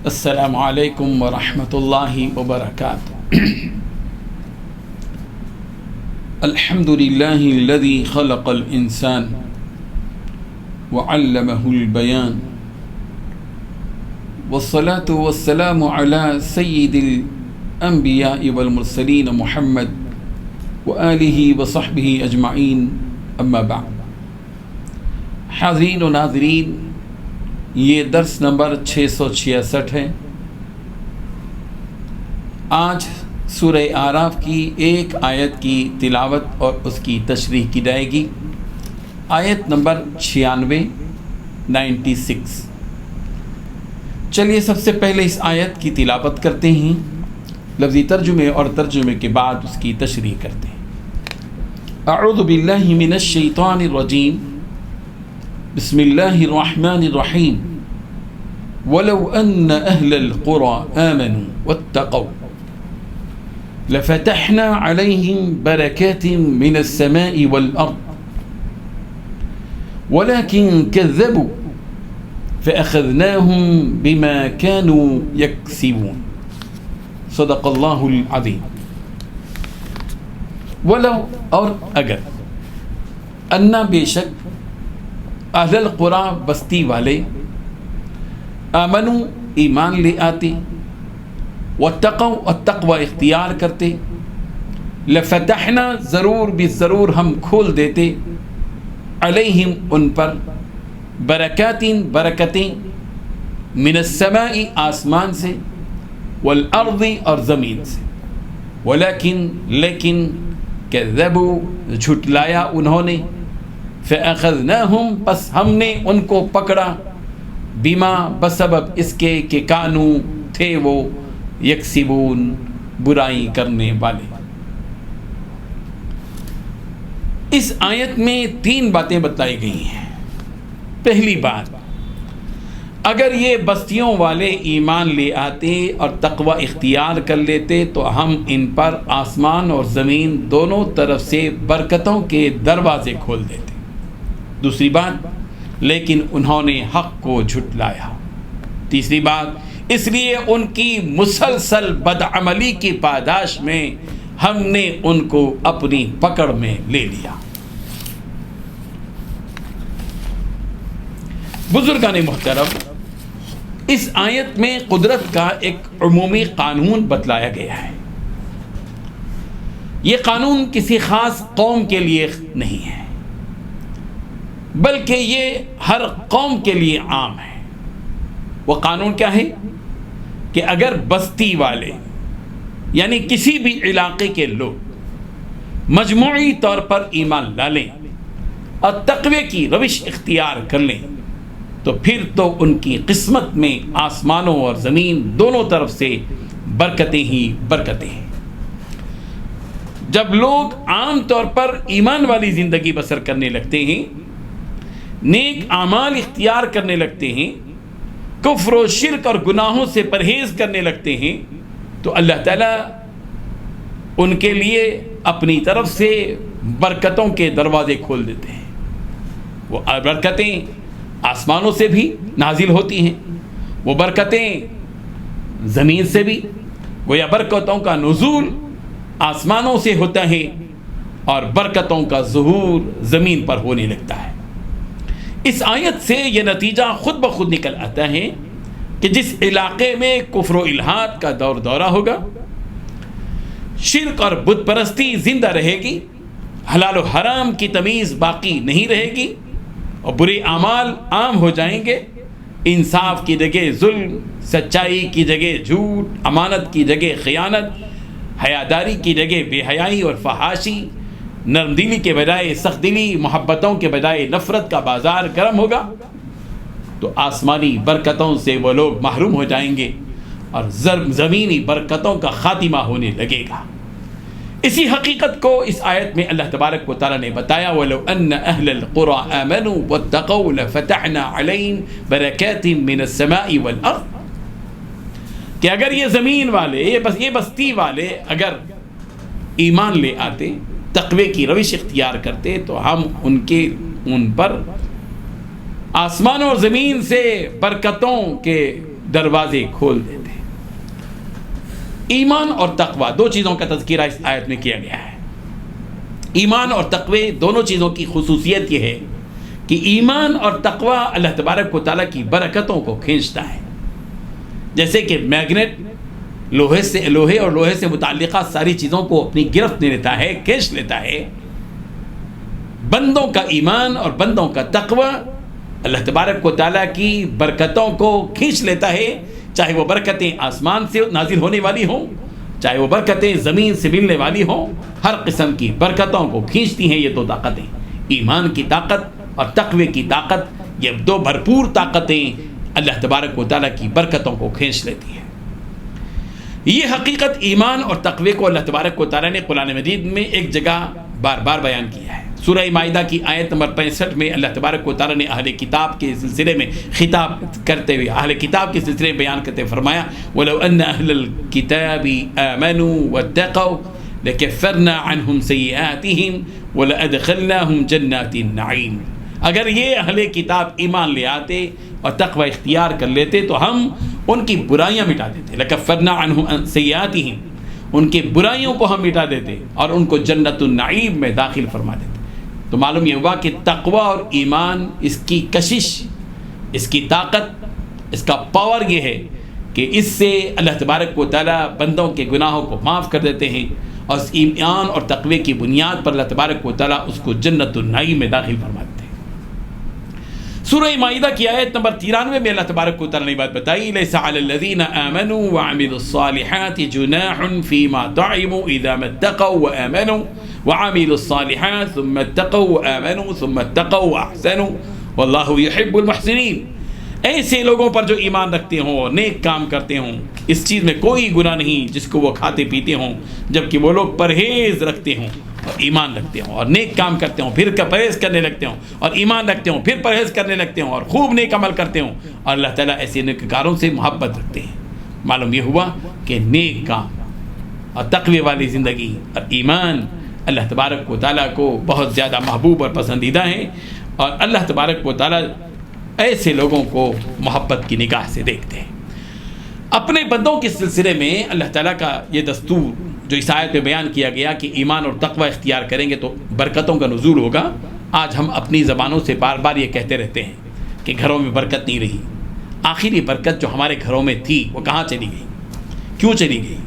السلام علیکم ورحمۃ اللہ وبرکاتہ۔ الحمد للہ الذی خلق الانسان وعلمہ البیان والصلاة والسلام علی سید الانبیاء والمرسلین محمد وآلہ وصحبہ اجمعین، اما بعد۔ حاضرین و ناظرین، یہ درس نمبر 666 ہے۔ آج سورہ اعراف کی ایک آیت کی تلاوت اور اس کی تشریح کی جائے گی، آیت نمبر 96۔ چلیے سب سے پہلے اس آیت کی تلاوت کرتے ہیں، لفظی ترجمے اور ترجمے کے بعد اس کی تشریح کرتے ہیں۔ اعوذ باللہ من الشیطان الرجیم، بسم اللہ الرحمن الرحیم۔ وَلَوْ أَنَّ أَهْلَ الْقُرَىٰ آمَنُوا وَاتَّقَوْا لَفَتَحْنَا عَلَيْهِمْ بَرَكَاتٍ مِّنَ السَّمَاءِ وَالْأَرْضِ وَلَكِنْ كَذَّبُوا فَأَخَذْنَاهُمْ بِمَا كَانُوا يَكْسِبُونَ۔ صدق اللہ العظیم۔ وَلَوْ اور اگر، اَنَّ بے شک، اہل القریٰ بستی والے، آمنوا ایمان لے آتے، واتقوا التقوی اختیار کرتے، لفتحنا ضرور بالضرور ہم کھول دیتے، علیہم ان پر، برکات برکتیں، من السماء آسمان سے، والارض اور زمین سے، لیکن کذبوا جھٹلایا انہوں نے، فَأَخَذْنَاهُمْ پس ہم نے ان کو پکڑا، بما بسبب اس کے کہ کانو تھے وہ، یکسبون برائی کرنے والے۔ اس آیت میں 3 باتیں بتائی گئی ہیں۔ پہلی بات، اگر یہ بستیوں والے ایمان لے آتے اور تقوی اختیار کر لیتے تو ہم ان پر آسمان اور زمین دونوں طرف سے برکتوں کے دروازے کھول دیتے۔ دوسری بات، لیکن انہوں نے حق کو جھٹلایا۔ تیسری بات، اس لیے ان کی مسلسل بدعملی کی پاداش میں ہم نے ان کو اپنی پکڑ میں لے لیا۔ بزرگان محترم، اس آیت میں قدرت کا ایک عمومی قانون بتلایا گیا ہے۔ یہ قانون کسی خاص قوم کے لیے نہیں ہے، بلکہ یہ ہر قوم کے لیے عام ہے۔ وہ قانون کیا ہے کہ اگر بستی والے یعنی کسی بھی علاقے کے لوگ مجموعی طور پر ایمان لا لیں اور تقوی کی روش اختیار کر لیں تو پھر تو ان کی قسمت میں آسمانوں اور زمین دونوں طرف سے برکتیں ہی برکتیں ہیں۔ جب لوگ عام طور پر ایمان والی زندگی بسر کرنے لگتے ہیں، نیک اعمال اختیار کرنے لگتے ہیں، کفر و شرک اور گناہوں سے پرہیز کرنے لگتے ہیں، تو اللہ تعالیٰ ان کے لیے اپنی طرف سے برکتوں کے دروازے کھول دیتے ہیں۔ وہ برکتیں آسمانوں سے بھی نازل ہوتی ہیں، وہ برکتیں زمین سے بھی، گویا برکتوں کا نزول آسمانوں سے ہوتا ہے اور برکتوں کا ظہور زمین پر ہونے لگتا ہے۔ اس آیت سے یہ نتیجہ خود بخود نکل آتا ہے کہ جس علاقے میں کفر و الحاد کا دورہ ہوگا، شرک اور بت پرستی زندہ رہے گی، حلال و حرام کی تمیز باقی نہیں رہے گی اور برے اعمال عام ہو جائیں گے، انصاف کی جگہ ظلم، سچائی کی جگہ جھوٹ، امانت کی جگہ خیانت، حیاداری کی جگہ بے حیائی اور فحاشی، نرم دلی کے بجائے سخت دلی، محبتوں کے بجائے نفرت کا بازار گرم ہوگا، تو آسمانی برکتوں سے وہ لوگ محروم ہو جائیں گے اور زمینی برکتوں کا خاتمہ ہونے لگے گا۔ اسی حقیقت کو اس آیت میں اللہ تبارک و تعالیٰ نے بتایا، وَلَوْ أَنَّ أَهْلَ الْقُرَىٰ آمَنُوا وَاتَّقَوْا لَفَتَحْنَا عَلَيْهِمْ بَرَكَاتٍ مِّنَ السَّمَاءِ وَالْأَرْضِ، کہ اگر یہ زمین والے، یہ بستی والے اگر ایمان لے آتے، تقوی کی روش اختیار کرتے، تو ہم ان پر آسمانوں اور زمین سے برکتوں کے دروازے کھول دیتے ہیں۔ ایمان اور تقوی دو چیزوں کا تذکرہ اس آیت میں کیا گیا ہے۔ ایمان اور تقوی دونوں چیزوں کی خصوصیت یہ ہے کہ ایمان اور تقوی اللہ تبارک و تعالیٰ کی برکتوں کو کھینچتا ہے، جیسے کہ میگنیٹ لوہے اور لوہے سے متعلقہ ساری چیزوں کو اپنی گرفت میں لیتا ہے، کھینچ لیتا ہے۔ بندوں کا ایمان اور بندوں کا تقوی اللہ تبارک و تعالیٰ کی برکتوں کو کھینچ لیتا ہے، چاہے وہ برکتیں آسمان سے نازل ہونے والی ہوں، چاہے وہ برکتیں زمین سے ملنے والی ہوں، ہر قسم کی برکتوں کو کھینچتی ہیں یہ دو طاقتیں، ایمان کی طاقت اور تقوی کی طاقت۔ یہ دو بھرپور طاقتیں اللہ تبارک و تعالیٰ کی برکتوں کو کھینچ لیتی ہیں۔ یہ حقیقت ایمان اور تقوی کو اللہ تبارک و تعالیٰ نے قرآن مجید میں ایک جگہ بار بار بیان کیا ہے۔ سورہ مائدہ کی آیت نمبر 65 میں اللہ تبارک و تعالیٰ نے اہل کتاب کے سلسلے میں خطاب کرتے ہوئے، اہل کتاب کے سلسلے میں بیان کرتے ہوئے فرمایا وَلَوْ أَنَّ أَهْلَ الْكِتَابِ آمَنُوا وَاتَّقَوْا لَكَفَّرْنَا عَنْهُمْ سَيِّئَاتِهِمْ وَلَأَدْخَلْنَاهُمْ جَنَّاتِ النَّعِيمِ۔ اگر یہ اہل کتاب ایمان لے آتے اور تقوی اختیار کر لیتے تو ہم ان کی برائیاں مٹا دیتے، لَكَفَّرْنَا عَنْهُمْ سَيِّئَاتِهِمْ، ان کی برائیوں کو ہم مٹا دیتے اور ان کو جنت النعیم میں داخل فرما دیتے۔ تو معلوم یہ ہوا کہ تقوی اور ایمان، اس کی کشش، اس کی طاقت، اس کا پاور یہ ہے کہ اس سے اللہ تبارک و تعالیٰ بندوں کے گناہوں کو معاف کر دیتے ہیں، اور اس ایمان اور تقوی کی بنیاد پر اللہ تبارک و تعالیٰ اس کو جنت النعیم میں داخل فرما دیتے ہیں۔ سورہ مائدہ کی آیت نمبر 93 میں اللہ تبارک و تعالیٰ نے بات بتائی لیس علی الذین آمنوا وعملوا الصالحات جناح فیما طعموا اذا ما اتقوا وآمنوا وعملوا الصالحات ثم اتقوا وآمنوا ثم اتقوا واحسنوا واللہ یحب المحسنین۔ ایسے لوگوں پر جو ایمان رکھتے ہوں اور نیک کام کرتے ہوں، اس چیز میں کوئی گناہ نہیں جس کو وہ کھاتے پیتے ہوں، جبکہ وہ لوگ پرہیز رکھتے ہوں اور ایمان رکھتے ہوں اور نیک کام کرتے ہوں، پھر پرہیز کرنے لگتے ہوں اور ایمان رکھتے ہوں، پھر پرہیز کرنے لگتے ہوں اور خوب نیک عمل کرتے ہوں، اور اللہ تعالیٰ ایسے نیککاروں سے محبت رکھتے ہیں۔ معلوم یہ ہوا کہ نیک کام اور تقوی والی زندگی اور ایمان اللہ تبارک و تعالیٰ کو بہت زیادہ محبوب اور پسندیدہ ہیں، اور اللہ تبارک و تعالیٰ ایسے لوگوں کو محبت کی نگاہ سے دیکھتے ہیں۔ اپنے بندوں کے سلسلے میں اللہ تعالیٰ کا یہ دستور جو اس آیت میں بیان کیا گیا کہ ایمان اور تقوی اختیار کریں گے تو برکتوں کا نزول ہوگا، آج ہم اپنی زبانوں سے بار بار یہ کہتے رہتے ہیں کہ گھروں میں برکت نہیں رہی۔ آخر یہ برکت جو ہمارے گھروں میں تھی وہ کہاں چلی گئی، کیوں چلی گئی؟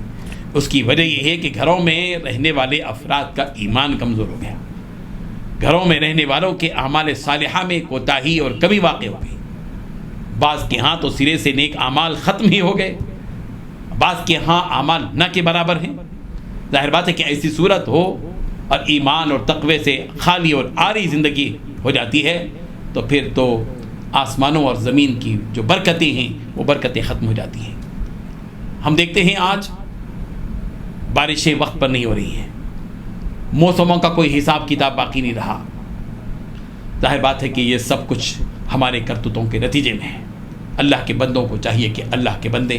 اس کی وجہ یہ ہے کہ گھروں میں رہنے والے افراد کا ایمان کمزور ہو گیا، گھروں میں رہنے والوں کے اعمال صالحہ میں کوتاہی اور کمی واقع ہو گئی۔ بعض کے ہاں تو سرے سے نیک اعمال ختم ہی ہو گئے، بعض کے ہاں اعمال نہ کے برابر ہیں۔ ظاہر بات ہے کہ ایسی صورت ہو اور ایمان اور تقوی سے خالی اور عاری زندگی ہو جاتی ہے تو پھر تو آسمانوں اور زمین کی جو برکتیں ہیں وہ برکتیں ختم ہو جاتی ہیں۔ ہم دیکھتے ہیں آج بارشیں وقت پر نہیں ہو رہی ہیں، موسموں کا کوئی حساب کتاب باقی نہیں رہا۔ ظاہر بات ہے کہ یہ سب کچھ ہمارے کرتوتوں کے نتیجے میں ہے۔ اللہ کے بندوں کو چاہیے کہ اللہ کے بندے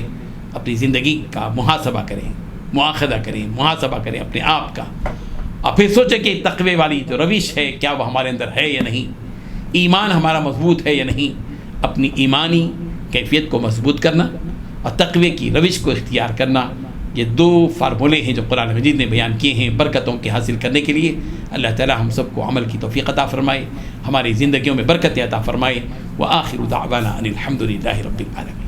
اپنی زندگی کا محاسبہ کریں، مواخذہ کریں، محاسبہ کریں اپنے آپ کا، اور پھر سوچیں کہ تقوی والی جو روش ہے کیا وہ ہمارے اندر ہے یا نہیں، ایمان ہمارا مضبوط ہے یا نہیں۔ اپنی ایمانی کیفیت کو مضبوط کرنا اور تقوی کی روش کو اختیار کرنا، یہ دو فارمولے ہیں جو قرآن مجید نے بیان کیے ہیں برکتوں کے حاصل کرنے کے لیے۔ اللہ تعالی ہم سب کو عمل کی توفیق عطا فرمائے، ہماری زندگیوں میں برکت عطا فرمائے۔ وآخر دعوانا ان الحمد للہ رب العالمین۔